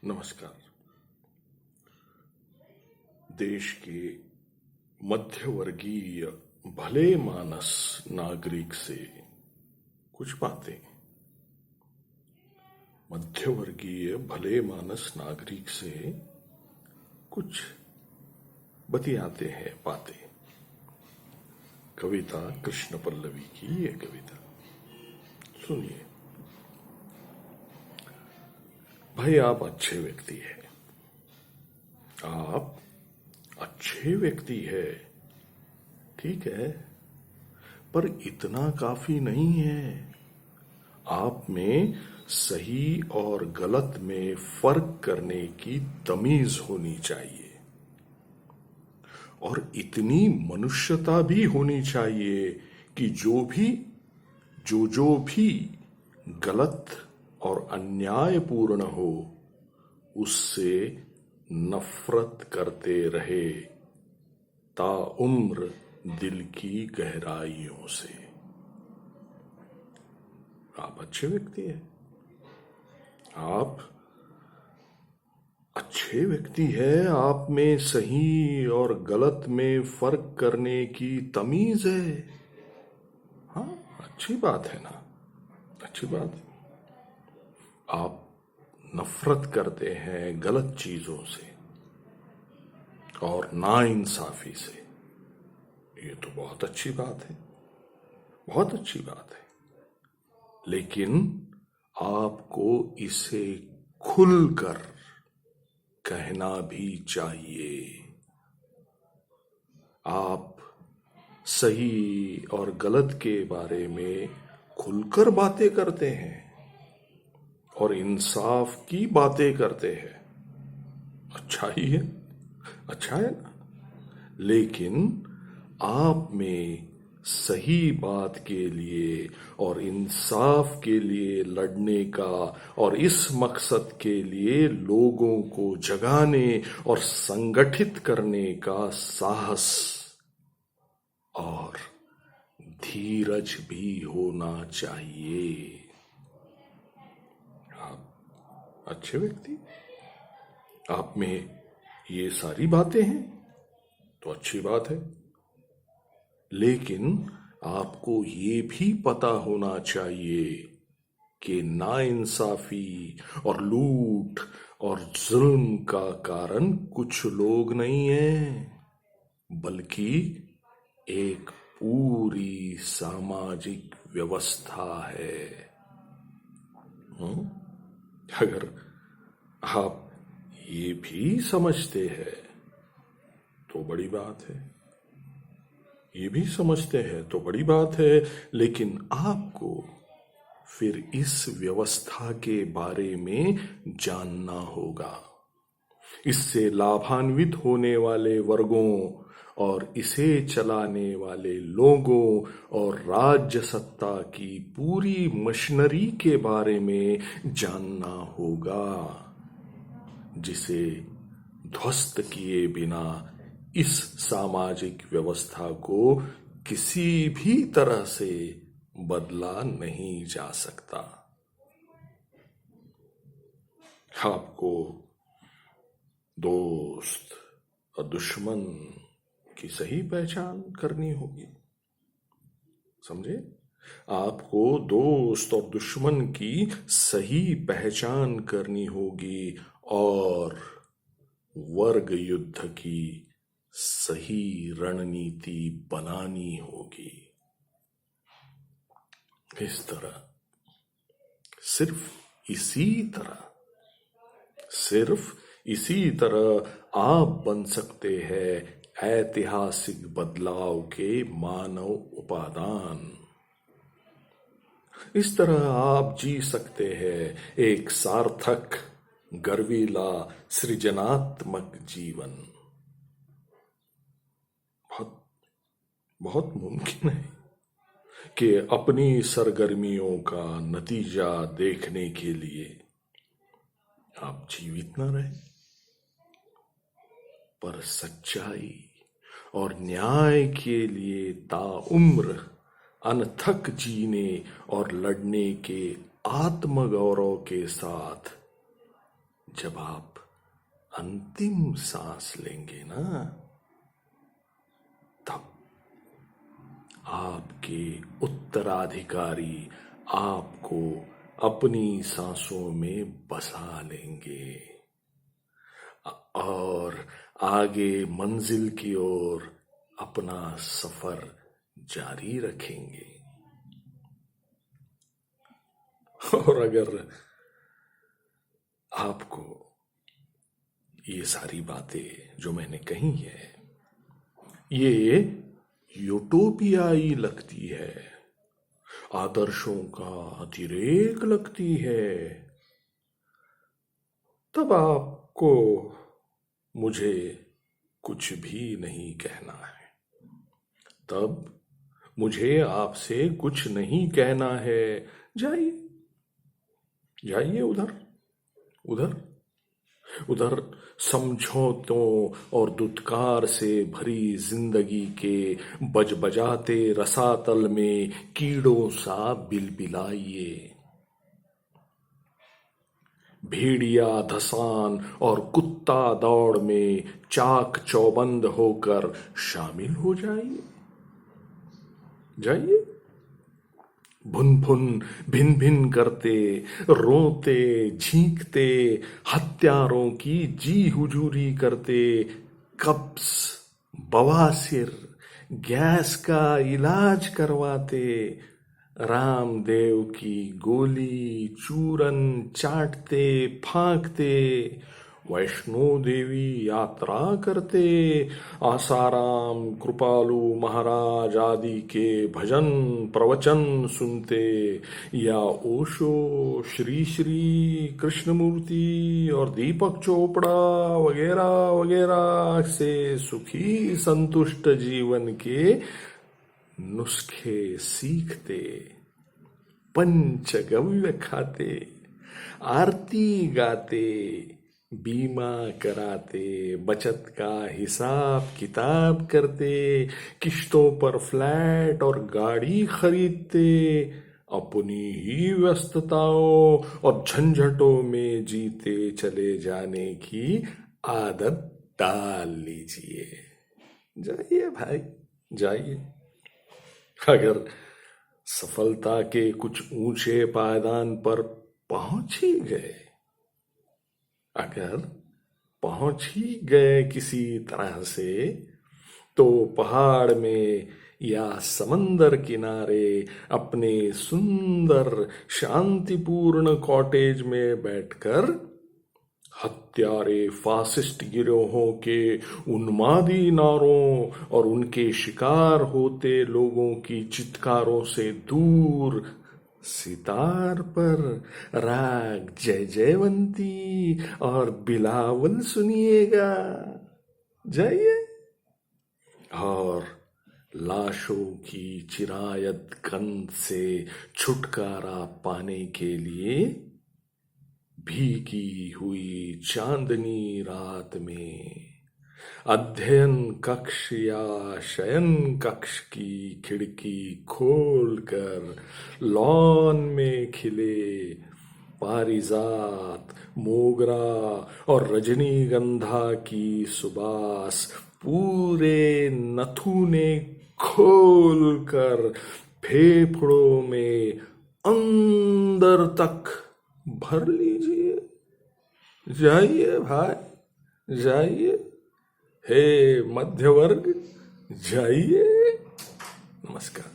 नमस्कार। देश के मध्यवर्गीय भले मानस नागरिक से कुछ बातें। मध्यवर्गीय भले मानस नागरिक से कुछ बतियाते हैं बातें। कविता कृष्ण पल्लवी की ये कविता सुनिए। भाई, आप अच्छे व्यक्ति हैं, आप अच्छे व्यक्ति है, ठीक है, पर इतना काफी नहीं है। आप में सही और गलत में फर्क करने की तमीज होनी चाहिए और इतनी मनुष्यता भी होनी चाहिए कि जो भी गलत और अन्यायपूर्ण हो उससे नफरत करते रहे ताउम्र दिल की गहराइयों से। आप अच्छे व्यक्ति हैं, आप अच्छे व्यक्ति हैं, आप में सही और गलत में फर्क करने की तमीज है। हाँ, अच्छी बात है ना, अच्छी बात। आप नफरत करते हैं गलत चीजों से और नाइंसाफी से, ये तो बहुत अच्छी बात है, बहुत अच्छी बात है। लेकिन आपको इसे खुलकर कहना भी चाहिए। आप सही और गलत के बारे में खुलकर बातें करते हैं और इंसाफ की बातें करते हैं। अच्छा ही है, अच्छा है ना। लेकिन आप में सही बात के लिए और इंसाफ के लिए लड़ने का और इस मकसद के लिए लोगों को जगाने और संगठित करने का साहस और धीरज भी होना चाहिए। आप अच्छे व्यक्ति, आप में ये सारी बातें हैं तो अच्छी बात है, लेकिन आपको ये भी पता होना चाहिए कि नाइंसाफी और लूट और जुल्म का कारण कुछ लोग नहीं हैं, बल्कि एक पूरी सामाजिक व्यवस्था है। अगर आप ये भी समझते हैं तो बड़ी बात है, ये भी समझते हैं तो बड़ी बात है। लेकिन आपको फिर इस व्यवस्था के बारे में जानना होगा, इससे लाभान्वित होने वाले वर्गों और इसे चलाने वाले लोगों और राज्य सत्ता की पूरी मशीनरी के बारे में जानना होगा, जिसे ध्वस्त किए बिना इस सामाजिक व्यवस्था को किसी भी तरह से बदला नहीं जा सकता। आपको दोस्त और दुश्मन की सही पहचान करनी होगी, समझे? आपको दोस्त और दुश्मन की सही पहचान करनी होगी और वर्ग युद्ध की सही रणनीति बनानी होगी। इस तरह, सिर्फ इसी तरह आप बन सकते हैं ऐतिहासिक बदलाव के मानव उपादान। इस तरह आप जी सकते हैं एक सार्थक, गर्वीला, सृजनात्मक जीवन। बहुत मुमकिन है कि अपनी सरगर्मियों का नतीजा देखने के लिए आप जीवित न रहे, पर सच्चाई और न्याय के लिए ताउम्र अनथक जीने और लड़ने के आत्मगौरव के साथ जब आप अंतिम सांस लेंगे ना, तब आपके उत्तराधिकारी आपको अपनी सांसों में बसा लेंगे और आगे मंजिल की ओर अपना सफर जारी रखेंगे। और अगर आपको ये सारी बातें जो मैंने कही है ये यूटोपियाई लगती है, आदर्शों का अतिरेक लगती है, तब आपको मुझे कुछ भी नहीं कहना है। तब मुझे आपसे कुछ नहीं कहना है। जाइए जाइए उधर उधर उधर समझौतों और दुत्कार से भरी जिंदगी के बजबजाते रसातल में कीड़ों सा बिलबिलाइए। भेड़िया धसान और कुत्ता दौड़ में चाक चौबंद होकर शामिल हो जाइए। जाइए भुन भुन भिन भिन करते, रोते झींकते, हत्यारों की जी हुजूरी करते, कब्ज, बवासीर, गैस का इलाज करवाते, रामदेव की गोली चूरन चाटते फांकते, वैष्णो देवी यात्रा करते, आसाराम कृपालु महाराज आदि के भजन प्रवचन सुनते, या ओशो, श्री श्री कृष्णमूर्ति और दीपक चोपड़ा वगैरह वगैरह से सुखी संतुष्ट जीवन के नुस्खे सीखते, पंचगव्य खाते, आरती गाते, बीमा कराते, बचत का हिसाब किताब करते, किश्तों पर फ्लैट और गाड़ी खरीदते, अपनी ही व्यस्तताओं और झंझटों में जीते चले जाने की आदत डाल लीजिए। जाइए भाई जाइए। अगर सफलता के कुछ ऊंचे पायदान पर पहुंच ही गए, अगर पहुंच ही गए किसी तरह से, तो पहाड़ में या समंदर किनारे अपने सुंदर शांतिपूर्ण कॉटेज में बैठकर हत्यारे फासिस्ट गिरोहों के उन्मादी नारों और उनके शिकार होते लोगों की चित्कारों से दूर सितार पर राग जय जयवंती और बिलावल सुनिएगा। जाइए और लाशों की चिरायत गंध से छुटकारा पाने के लिए भीगी हुई चांदनी रात में अध्ययन कक्ष या शयन कक्ष की खिड़की खोलकर लॉन में खिले पारिजात, मोगरा और रजनीगंधा की सुबास पूरे नथुने खोलकर फेफड़ों में अंदर तक भर लीजिए। जाइए भाई जाइए, हे मध्यवर्ग जाइए। नमस्कार।